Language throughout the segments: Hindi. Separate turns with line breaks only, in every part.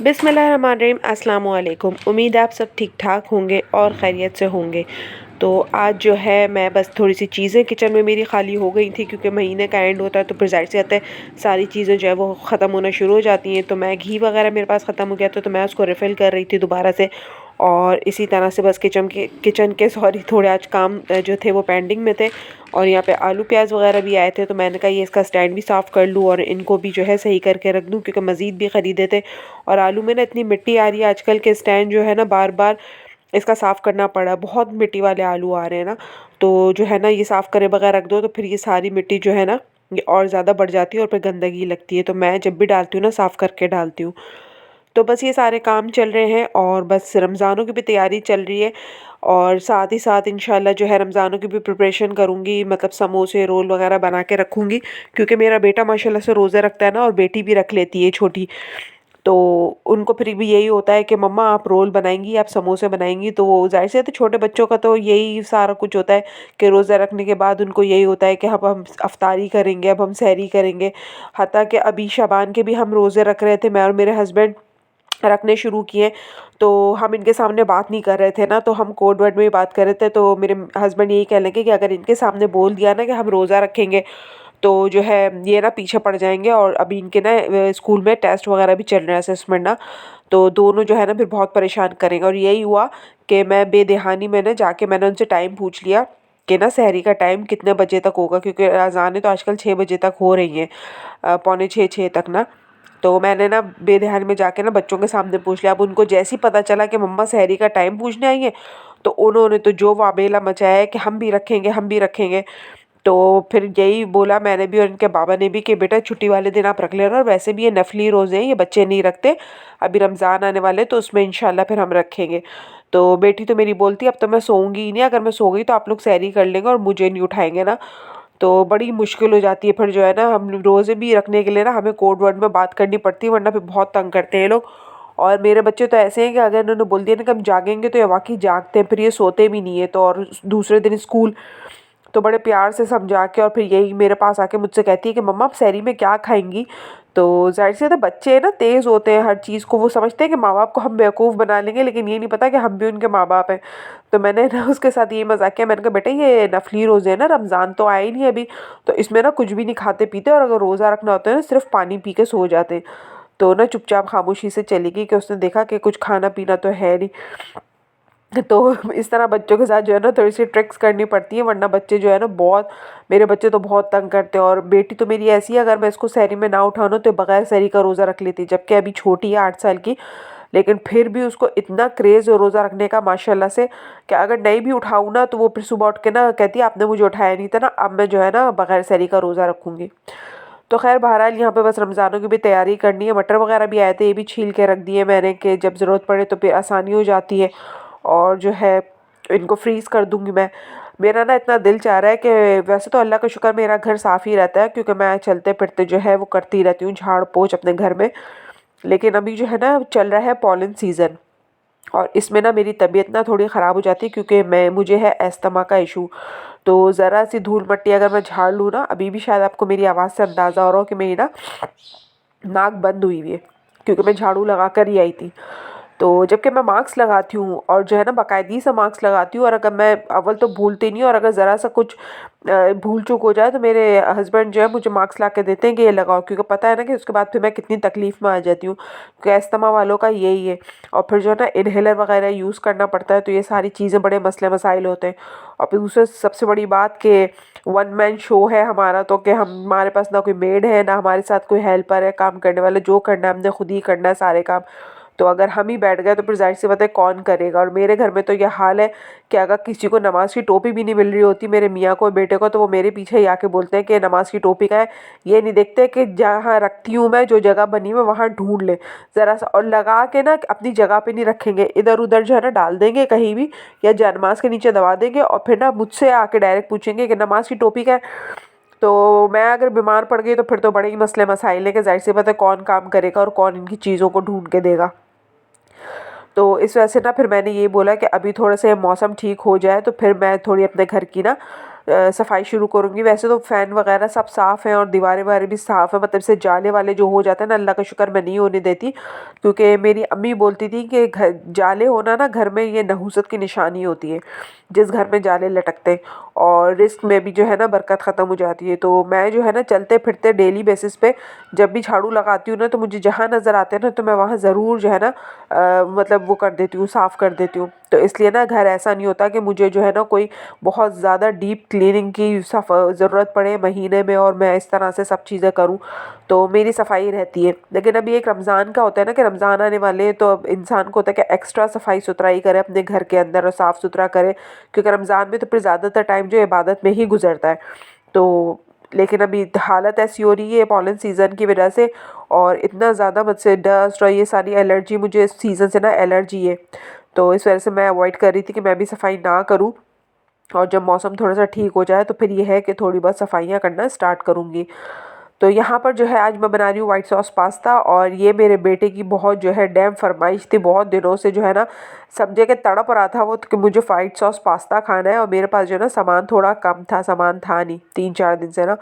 बिस्मिल्लाहिर्रहमानिर्रहीम अस्सलाम वालेकुम। उम्मीद है आप सब ठीक ठाक होंगे और खैरियत से होंगे। तो आज जो है मैं बस थोड़ी सी चीज़ें किचन में मेरी खाली हो गई थी क्योंकि महीने का एंड होता है तो फिर ज़ाहिर सी बात है सारी चीज़ें जो है वो ख़त्म होना शुरू हो जाती हैं। तो मैं घी वगैरह मेरे पास ख़त्म हो गया था तो मैं उसको रिफ़िल कर रही थी दोबारा से। और इसी तरह से बस किचन के सॉरी थोड़े आज काम जो थे वो पेंडिंग में थे। और यहाँ पे आलू प्याज वगैरह भी आए थे तो मैंने कहा ये इसका स्टैंड भी साफ़ कर लूँ और इनको भी जो है सही करके रख दूँ क्योंकि मज़ीद भी ख़रीदे थे। और आलू में ना इतनी मिट्टी आ रही है आजकल के स्टैंड जो है ना बार बार इसका साफ़ करना पड़ा। बहुत मिट्टी वाले आलू आ रहे हैं ना, तो जो है ना ये साफ़ करे बगैर रख दो तो फिर ये सारी मिट्टी जो है ना ये और ज़्यादा बढ़ जाती है और फिर गंदगी लगती है। तो मैं जब भी डालती हूँ ना साफ़ करके डालती हूँ। तो बस ये सारे काम चल रहे हैं और बस रमज़ानों की भी तैयारी चल रही है। और साथ ही साथ इंशाल्लाह जो है रमज़ानों की भी प्रिपरेशन करूँगी, मतलब समोसे रोल वगैरह बना के रखूँगी क्योंकि मेरा बेटा माशाल्लाह से रोज़े रखता है ना और बेटी भी रख लेती है छोटी। तो उनको फिर भी यही होता है कि मम्मा आप रोल बनाएंगी, आप समोसे बनाएंगी। तो जाहिर सी बात है छोटे बच्चों का तो यही सारा कुछ होता है कि रोज़ा रखने के बाद उनको यही होता है कि अब हम अफ्तारी करेंगे, अब हम सहरी करेंगे। हत्ता कि अभी शबान के भी हम रोज़े रख रहे थे, मैं और मेरे हस्बैंड रखने शुरू किए। तो हम इनके सामने बात नहीं कर रहे थे ना, तो हम कोड वर्ड में ही बात कर रहे थे। तो मेरे हस्बैंड यही कहने लगे कि अगर इनके सामने बोल दिया ना कि हम रोज़ा रखेंगे तो जो है ये ना पीछे पड़ जाएंगे। और अभी इनके ना स्कूल में टेस्ट वगैरह भी चल रहे हैं, असेसमेंट ना। तो दोनों जो है ना फिर बहुत परेशान करेंगे। और यही हुआ कि मैं बेदहानी में ना जाके मैंने उनसे टाइम पूछ लिया कि ना सहरी का टाइम कितने बजे तक होगा, क्योंकि अज़ानें तो आजकल 6 बजे तक हो रही हैं, पौने 6 तक ना। तो मैंने ना बेदहानी में जाके ना बच्चों के सामने पूछ लिया। अब उनको जैसे ही पता चला कि मम्मा सहरी का टाइम पूछने आई हैं तो उन्होंने तो जो वाबेला मचाया है कि हम भी रखेंगे, हम भी रखेंगे। तो फिर यही बोला मैंने भी और इनके बाबा ने भी कि बेटा छुट्टी वाले दिन आप रख लेना, और वैसे भी ये नफली रोज़े हैं, ये बच्चे नहीं रखते। अभी रमज़ान आने वाले तो उसमें इंशाल्लाह फिर हम रखेंगे। तो बेटी तो मेरी बोलती अब तो मैं सोऊंगी ही नहीं, अगर मैं सो गई तो आप लोग सहरी कर लेंगे और मुझे नहीं उठाएंगे ना। तो बड़ी मुश्किल हो जाती है फिर जो है ना, हम रोज़े भी रखने के लिए ना हमें कोड वर्ड में बात करनी पड़ती है, वरना फिर बहुत तंग करते हैं ये लोग। और मेरे बच्चे तो ऐसे हैं कि अगर इन्होंने बोल दिया ना कि हम जागेंगे तो ये वाकई जागते हैं, फिर ये सोते भी नहीं है। तो और दूसरे दिन स्कूल, तो बड़े प्यार से समझा के और फिर यही मेरे पास आके मुझसे कहती है कि मम्मा आप सहरी में क्या खाएंगी। तो ज़ाहिर सी बात है बच्चे ना तेज़ होते हैं हर चीज़ को, वो समझते हैं कि माँ बाप को हम बेवकूफ़ बना लेंगे, लेकिन ये नहीं पता कि हम भी उनके माँ बाप हैं। तो मैंने ना उसके साथ ये मजाक किया, मैंने कहा बेटा ये नफली रोज़े है ना, रमज़ान तो आया ही नहीं अभी, तो इसमें ना कुछ भी नहीं खाते पीते, और अगर रोज़ा रखना होता है ना सिर्फ पानी पी के सो जाते हैं। तो ना चुपचाप खामोशी से चली गई कि उसने देखा कि कुछ खाना पीना तो है नहीं। तो इस तरह बच्चों के साथ जो है ना थोड़ी सी ट्रिक्स करनी पड़ती है, वरना बच्चे जो है ना बहुत, मेरे बच्चे तो बहुत तंग करते हैं। और बेटी तो मेरी ऐसी है, अगर मैं इसको सहरी में ना उठाऊँ ना तो बगैर सहरी का रोज़ा रख लेती है, जबकि अभी छोटी है 8 साल की। लेकिन फिर भी उसको इतना क्रेज़ है रोज़ा रखने का माशाल्लाह से, कि अगर नहीं भी उठाऊँ ना तो वो फिर सुबह उठ के ना कहती है आपने मुझे उठाया नहीं था ना, अब मैं जो है ना बगैर सहरी का रोज़ा रखूँगी। तो खैर बहरहाल यहाँ पे बस रमज़ानों की भी तैयारी करनी है। मटर वगैरह भी आए थे, ये भी छील के रख दिए मैंने कि जब ज़रूरत पड़े तो फिर आसानी हो जाती है। और जो है इनको फ्रीज़ कर दूँगी मैं। मेरा ना इतना दिल चाह रहा है कि वैसे तो अल्लाह का शुक्र मेरा घर साफ़ ही रहता है, क्योंकि मैं चलते फिरते जो है वो करती रहती हूँ झाड़ पोंछ अपने घर में। लेकिन अभी जो है ना चल रहा है पॉलन सीज़न, और इसमें ना मेरी तबीयत ना थोड़ी ख़राब हो जाती है क्योंकि मुझे है अस्थमा का इशू। तो ज़रा सी धूल मट्टी अगर मैं झाड़ लूँ ना, अभी भी शायद आपको मेरी आवाज़ से अंदाज़ा हो रहा हो कि मेरी ना नाक बंद हुई हुई है, क्योंकि मैं झाड़ू लगा कर ही आई थी। तो जबकि मैं मास्क लगाती हूँ और जो है ना बाकायदगी से मास्क लगाती हूँ, और अगर मैं अव्वल तो भूलती नहीं हूँ, और अगर ज़रा सा कुछ भूल चूक हो जाए तो मेरे हस्बैंड जो है मुझे मास्क ला के देते हैं कि ये लगाओ, क्योंकि पता है ना कि उसके बाद फिर मैं कितनी तकलीफ़ में आ जाती हूँ। क्योंकि अस्थमा वालों का यही है। और फिर जो है ना इन्हेलर वगैरह यूज़ करना पड़ता है, तो ये सारी चीज़ें बड़े मसले मसाइल होते हैं। और फिर दूसरे सबसे बड़ी बात कि वन मैन शो है हमारा, तो कि हमारे पास ना कोई मेड है ना हमारे साथ कोई हेल्पर है काम करने वाले, जो करना है हमने खुद ही करना है सारे काम। तो अगर हम ही बैठ गए तो फिर ज़ाहिर सी बात है कौन करेगा। और मेरे घर में तो ये हाल है कि अगर किसी को नमाज़ की टोपी भी नहीं मिल रही होती, मेरे मियाँ को बेटे को, तो वो मेरे पीछे ही आके बोलते हैं कि नमाज़ की टोपी का है। ये नहीं देखते कि जहाँ रखती हूँ मैं, जो जगह बनी हुई है वहाँ ढूंढ ले ज़रा सा, और लगा के ना अपनी जगह पे नहीं रखेंगे, इधर उधर जो है ना डाल देंगे कहीं भी, या नमाज के नीचे दबा देंगे, और फिर ना मुझसे आके डायरेक्ट पूछेंगे कि नमाज की टोपी का है। तो मैं अगर बीमार पड़ गई तो फिर तो बड़े ही मसले मसाइल है कि ज़ाहिर सी बात है कौन काम करेगा और कौन इनकी चीज़ों को ढूंढ के देगा। तो इस वजह से ना फिर मैंने ये बोला कि अभी थोड़ा सा मौसम ठीक हो जाए तो फिर मैं थोड़ी अपने घर की ना सफाई शुरू करूँगी। वैसे तो फ़ैन वगैरह सब साफ़ हैं और दीवारें वारें भी साफ़ है, मतलब से जाले वाले जो हो जाते हैं ना, अल्लाह का शुक्र मैं नहीं होने देती, क्योंकि मेरी अम्मी बोलती थी कि घर जाले होना ना घर में ये नहुसत की निशानी होती है, जिस घर में जाले लटकते हैं, और रिस्क में भी जो है ना बरकत ख़त्म हो जाती है। तो मैं जो है ना चलते फिरते डेली बेसिस पे जब भी झाड़ू लगाती हूँ ना, तो मुझे जहाँ नज़र आते हैं ना, तो मैं वहाँ ज़रूर जो है ना मतलब वो कर देती हूँ, साफ़ कर देती हूँ। तो इसलिए ना घर ऐसा नहीं होता कि मुझे जो है ना कोई बहुत ज़्यादा डीप क्लीनिंग की ज़रूरत पड़े महीने में और मैं इस तरह से सब चीज़ें करूँ, तो मेरी सफाई रहती है। लेकिन अभी एक रमज़ान का होता है ना कि रमज़ान आने वाले हैं, तो अब इंसान को होता है कि एक्स्ट्रा सफाई सुथराई करे अपने घर के अंदर और साफ़ सुथरा करे, क्योंकि रमज़ान में तो फिर ज़्यादातर टाइम जो इबादत में ही गुजरता है। तो लेकिन अभी हालत ऐसी हो रही है पॉलन सीज़न की वजह से, और इतना ज़्यादा मुझसे डस्ट और ये सारी एलर्जी, मुझे इस सीज़न से ना एलर्जी है, तो इस वजह से मैं अवॉइड कर रही थी कि मैं भी सफाई ना करूँ। और जब मौसम थोड़ा सा ठीक हो जाए तो फिर ये है कि थोड़ी बहुत सफाइयाँ करना स्टार्ट करूँगी। तो यहाँ पर जो है आज मैं बना रही हूँ वाइट सॉस पास्ता, और ये मेरे बेटे की बहुत जो है डैम फरमाइश थी, बहुत दिनों से जो है ना समझे कि तड़प रहा था वो कि मुझे वाइट सॉस पास्ता खाना है, और मेरे पास जो है ना सामान थोड़ा कम था, सामान था नहीं 3-4 दिन से ना।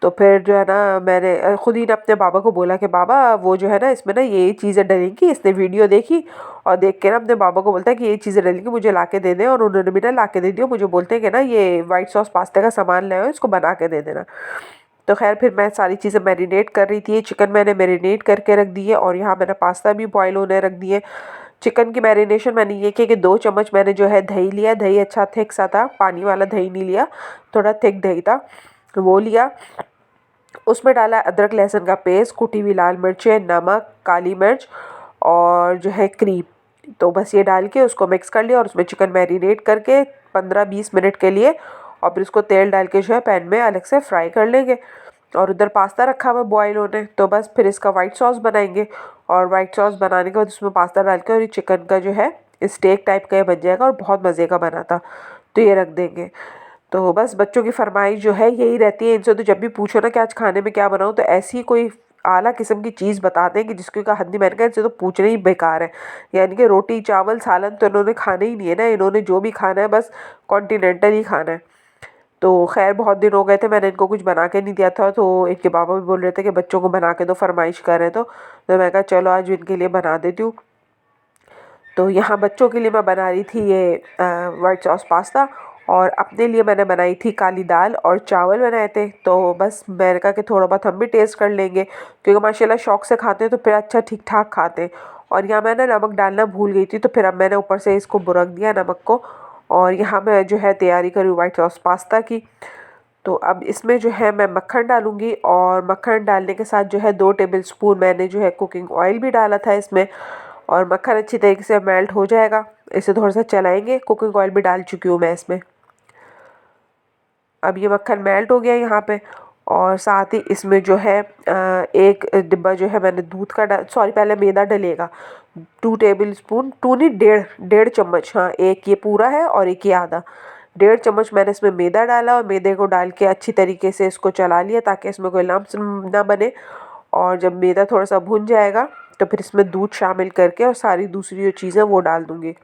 तो फिर जो है ना मैंने खुद ही ने अपने बाबा को बोला कि बाबा वो जो है ना इसमें ना ये चीज़ें डलेंगी, इसने वीडियो देखी और देख के ना अपने बाबा को बोलता है कि ये चीज़ें डलेंगी, मुझे ला के दे दें, और उन्होंने भी ना ला के दे दिया। मुझे बोलते हैं कि ना ये वाइट सॉस पास्ता का सामान लाओ, इसको बना के दे देना। तो खैर फिर मैं सारी चीज़ें मैरिनेट कर रही थी, चिकन मैंने मैरिनेट करके रख दी है, और यहाँ मैंने पास्ता भी बॉयल होने रख दिए। चिकन की मैरिनेशन मैंने ये किया कि 2 चम्मच मैंने जो है दही लिया, दही अच्छा थिक सा था, पानी वाला दही नहीं लिया, थोड़ा थिक दही था, वो लिया। उसमें डाला अदरक लहसुन का पेस्ट, कुटी हुई लाल मिर्चें, नमक, काली मिर्च और जो है क्रीम। तो बस ये डाल के उसको मिक्स कर लिया, और उसमें चिकन मैरिनेट करके 15-20 मिनट के लिए, और फिर उसको तेल डाल के जो है पैन में अलग से फ्राई कर लेंगे। और उधर पास्ता रखा हुआ बॉयल होने, तो बस फिर इसका वाइट सॉस बनाएंगे, और वाइट सॉस बनाने के बाद उसमें पास्ता डाल के, और ये चिकन का जो है स्टेक टाइप का ये बन जाएगा, और बहुत मज़े का बना था। तो ये रख देंगे। तो बस बच्चों की फरमाइश जो है यही रहती है इनसे, तो जब भी पूछो ना कि आज खाने में क्या बनाऊँ, तो ऐसी कोई आला किस्म की चीज़ बता दें कि जिसकी का हद नहीं। मैंने कहा इनसे तो पूछना ही बेकार है, यानी कि रोटी चावल सालन तो इन्होंने खाने ही नहीं है ना, इन्होंने जो भी खाना है बस कॉन्टिनेंटल ही खाना है। तो खैर बहुत दिन हो गए थे मैंने इनको कुछ बना के नहीं दिया था, तो इनके पापा भी बोल रहे थे कि बच्चों को बना के दो, फरमाइश कर रहे हैं, तो मैं कहा चलो आज इनके लिए बना देती हूँ। तो यहाँ बच्चों के लिए मैं बना रही थी ये वाइट सॉस पास्ता, और अपने लिए मैंने बनाई थी काली दाल और चावल बनाए थे। तो बस मैंने कहा कि थोड़ा बहुत हम भी टेस्ट कर लेंगे, क्योंकि माशाल्लाह शौक़ से खाते हैं तो फिर अच्छा ठीक ठाक खाते हैं। और यहाँ मैं ना नमक डालना भूल गई थी, तो फिर अब मैंने ऊपर से इसको बुरक दिया नमक को, और यहाँ मैं जो है तैयारी करी वाइट सॉस पास्ता की। तो अब इसमें जो है मैं मक्खन डालूँगी, और मक्खन डालने के साथ जो है 2 टेबलस्पून मैंने जो है कुकिंग ऑयल भी डाला था इसमें, और मक्खन अच्छी तरीके से मेल्ट हो जाएगा। इसे थोड़ा सा चलाएंगे, कुकिंग ऑयल भी डाल चुकी हूँ मैं इसमें। अब ये मक्खन मेल्ट हो गया यहाँ पे, और साथ ही इसमें जो है एक डिब्बा जो है मैंने दूध का सॉरी पहले मैदा डलेगा, 2 टेबलस्पून, 2 नहीं 1.5 चम्मच, हाँ एक ये पूरा है और एक ये आधा, 1.5 चम्मच मैंने इसमें मैदा डाला, और मैदे को डाल के अच्छी तरीके से इसको चला लिया ताकि इसमें कोई लम्प्स ना बने। और जब मैदा थोड़ा सा भुन जाएगा तो फिर इसमें दूध शामिल करके और सारी दूसरी जो चीज़ें वो डाल दूँगी।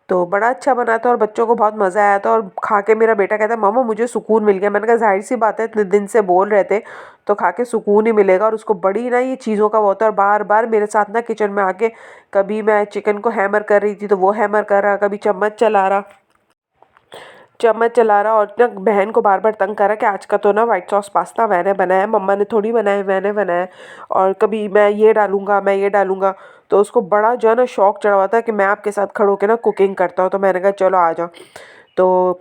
तो बड़ा अच्छा बना था और बच्चों को बहुत मज़ा आया था, और खा के मेरा बेटा कहता है मम्मा मुझे सुकून मिल गया। मैंने कहा ज़ाहिर सी बात है, इतने दिन से बोल रहे थे तो खा के सुकून ही मिलेगा। और उसको बड़ी ना ये चीज़ों का वो होता है, और बार बार मेरे साथ ना किचन में आके, कभी मैं चिकन को हैमर कर रही थी तो वो हैमर कर रहा, कभी चम्मच चला रहा, और ना बहन को बार बार तंग कर रहा कि आज का तो ना वाइट सॉस पास्ता मैंने बनाया, मम्मा ने थोड़ी बनाया, मैंने बनाया। और कभी मैं ये डालूँगा, मैं ये डालूँगा, तो उसको बड़ा जो है ना शौक़ चढ़ा हुआ था कि मैं आपके साथ खड़े होके ना कुकिंग करता हूँ। तो मैंने कहा चलो आ जाओ। तो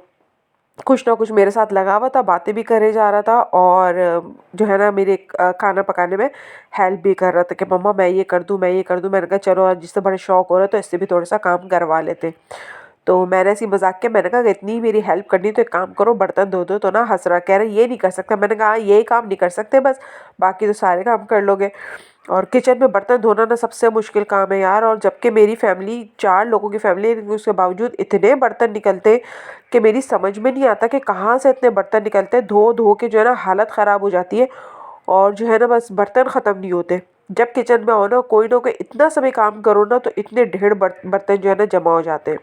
कुछ ना कुछ मेरे साथ लगा हुआ था, बातें भी करे जा रहा था, और जो है ना मेरे खाना पकाने में हेल्प भी कर रहा था कि मम्मा मैं ये कर दूँ, मैं ये कर दूँ। मैंने कहा चलो आज जिससे बड़े शौक़ हो रहा है तो इससे भी थोड़ा सा काम करवा लेते। तो मैंने ऐसे ही मज़ाक किया, मैंने कहा इतनी मेरी हेल्प करनी तो एक काम करो बर्तन धो दो। तो ना हँस रहा, कह रहा ये नहीं कर सकता। मैंने कहा हाँ, यही काम नहीं कर सकते बस, बाकी तो सारे काम कर लोगे। और किचन में बर्तन धोना ना सबसे मुश्किल काम है यार, और जबकि मेरी फैमिली 4 लोगों की फैमिली है, लेकिन उसके बावजूद इतने बर्तन निकलते कि मेरी समझ में नहीं आता कि कहाँ से इतने बर्तन निकलते हैं। धो धो के जो है ना हालत ख़राब हो जाती है, और जो है ना बस बर्तन ख़त्म नहीं होते। जब किचन में हो ना कोई इतना समय काम करो ना तो इतने ढेर बर्तन जो है ना जमा हो जाते हैं।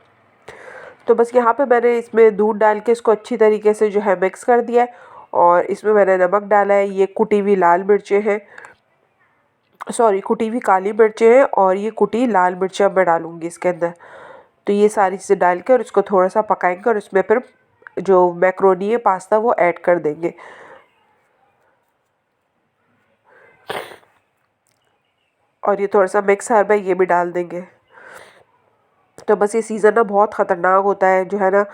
तो बस यहाँ पे मैंने इसमें दूध डाल के इसको अच्छी तरीके से जो है मिक्स कर दिया है और इसमें मैंने नमक डाला है। ये कुटी हुई लाल मिर्चें हैं, सॉरी कुटी हुई काली मिर्चें हैं और ये कुटी लाल मिर्चें अब मैं डालूँगी इसके अंदर। तो ये सारी चीज़ें डाल के और इसको थोड़ा सा पकाएंगे और इसमें फिर जो मैक्रोनी है पास्ता वो ऐड कर देंगे। और ये थोड़ा सा मिक्स हर्ब है ये भी डाल देंगे। तो बस ये सीज़न ना बहुत ख़तरनाक होता है जो है ना,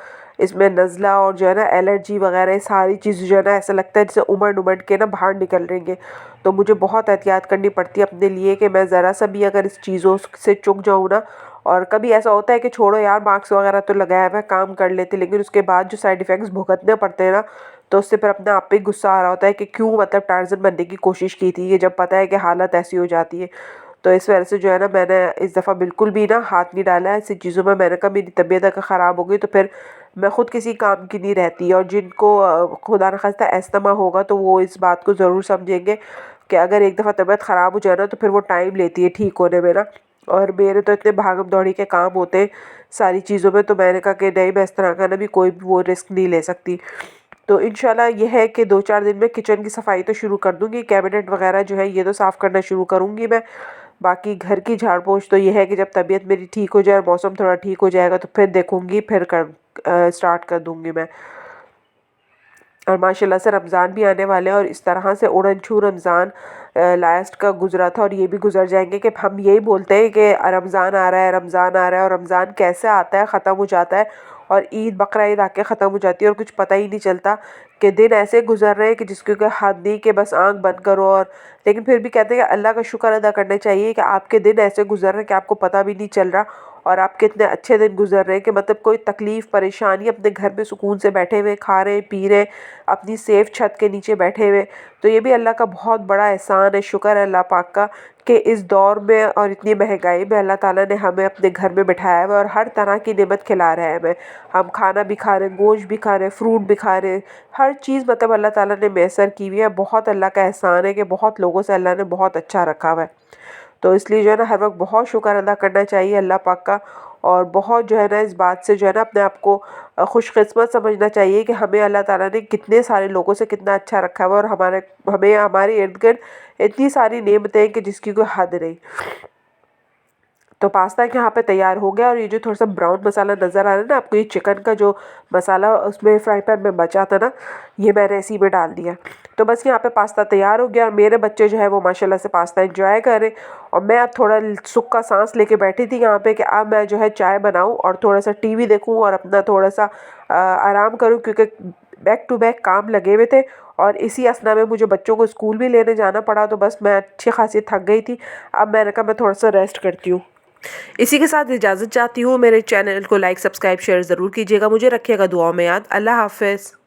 इसमें नज़ला और जो है ना एलर्जी वगैरह सारी चीज़ जो है ना ऐसा लगता है जैसे उमड़ के ना बाहर निकल रही है। तो मुझे बहुत एहतियात करनी पड़ती है अपने लिए कि मैं ज़रा सा भी अगर इस चीज़ों से चूक जाऊँ ना, और कभी ऐसा होता है कि छोड़ो यार मास्क वगैरह तो लगाया हुआ है काम कर लेते, लेकिन उसके बाद जो साइड इफ़ेक्ट्स भुगतने पड़ते हैं ना, तो उससे फिर अपने आप पे गुस्सा आ रहा होता है कि क्यों मतलब टार्ज़न बनने की कोशिश की थी, ये जब पता है कि हालत ऐसी हो जाती है। तो इस वजह से जो है ना मैंने इस दफ़ा बिल्कुल भी ना हाथ नहीं डाला है ऐसी चीज़ों में। मैंने कहा मेरी तबीयत अगर ख़राब हो गई तो फिर मैं ख़ुद किसी काम की नहीं रहती। और जिनको खुदा न खास्ता अस्थमा होगा तो वो इस बात को ज़रूर समझेंगे कि अगर एक दफ़ा तबीयत ख़राब हो जाए ना तो फिर वो टाइम लेती है ठीक होने में ना। और मेरे तो इतने भागम दौड़ी के काम होते हैं सारी चीज़ों में, तो मैंने कहा कि नहीं मैं इस तरह का ना भी कोई वो रिस्क नहीं ले सकती। तो इंशाल्लाह ये है कि 2-4 दिन में किचन की सफाई तो शुरू कर दूँगी, कैबिनेट वगैरह जो है ये तो साफ़ करना शुरू करूँगी मैं। बाकी घर की झाड़ पोंछ तो ये है कि जब तबीयत मेरी ठीक हो जाए और मौसम थोड़ा ठीक हो जाएगा तो फिर देखूँगी, फिर स्टार्ट कर दूँगी मैं। और माशाल्लाह से रमज़ान भी आने वाले हैं और इस तरह से उड़न-छू रमज़ान लास्ट का गुज़रा था और ये भी गुज़र जाएंगे कि हम यही बोलते हैं कि रमज़ान आ रहा है, रमज़ान आ रहा है, और रमज़ान कैसे आता है ख़त्म हो जाता है और ईद बकरा ईद आके ख़त्म हो जाती है और कुछ पता ही नहीं चलता कि दिन ऐसे गुज़र रहे हैं कि जिसकी कोई हद नहीं कि बस आँख बंद करो। और लेकिन फिर भी कहते हैं कि अल्लाह का शुक्र अदा करना चाहिए कि आपके दिन ऐसे गुज़र रहे हैं कि आपको पता भी नहीं चल रहा और आपके इतने अच्छे दिन गुज़र रहे हैं कि मतलब कोई तकलीफ़ परेशानी, अपने घर में सुकून से बैठे हुए खा रहे हैं पी रहे हैं अपनी सेफ छत के नीचे बैठे हुए। तो ये भी अल्लाह का बहुत बड़ा एहसान है, शुक्र है अल्लाह पाक का कि इस दौर में और इतनी महंगाई में अल्लाह ताला ने हमें अपने घर में बिठाया हुआ है और हर तरह की नेमत खिला रहा है हमें। हम खाना भी खा रहे हैं, गोश्त भी खा रहे हैं, फ्रूट भी खा रहे हैं, हर चीज़ मतलब अल्लाह ताला ने मैसर की हुई है। बहुत अल्लाह का एहसान है कि बहुत लोगों से अल्लाह ने बहुत अच्छा रखा हुआ है। तो इसलिए जो है ना हर वक्त बहुत शुक्र अदा करना चाहिए अल्लाह पाक का। और बहुत जो है ना इस बात से जो है ना अपने आप को खुशकिस्मत समझना चाहिए कि हमें अल्लाह ताला ने कितने सारे लोगों से कितना अच्छा रखा हुआ है और हमें हमारे इर्द गिर्द इतनी सारी नेमतें हैं कि जिसकी कोई हद नहीं। तो पास्ता यहाँ पे तैयार हो गया और ये जो थोड़ा सा ब्राउन मसाला नज़र आ रहा है ना आपको, ये चिकन का जो मसाला उसमें फ्राई पैन में बचा था ना, ये मैंने इसी में डाल दिया। तो बस यहाँ पे पास्ता तैयार हो गया और मेरे बच्चे जो है वो माशाल्लाह से पास्ता एंजॉय कर रहे। और मैं अब थोड़ा सुख का सांस लेके बैठी थी यहाँ पे कि अब मैं जो है चाय बनाऊँ और थोड़ा सा टीवी देखूँ और अपना थोड़ा सा आराम करूँ, क्योंकि बैक टू बैक काम लगे हुए थे और इसी असना में मुझे बच्चों को स्कूल भी लेने जाना पड़ा। तो बस मैं अच्छी खासी थक गई थी, अब मैंने कहा मैं थोड़ा सा रेस्ट करती हूँ। इसी के साथ इजाज़त चाहती हूँ। मेरे चैनल को लाइक सब्सक्राइब शेयर ज़रूर कीजिएगा, मुझे रखिएगा दुआओं में याद। अल्लाह हाफ़िज़।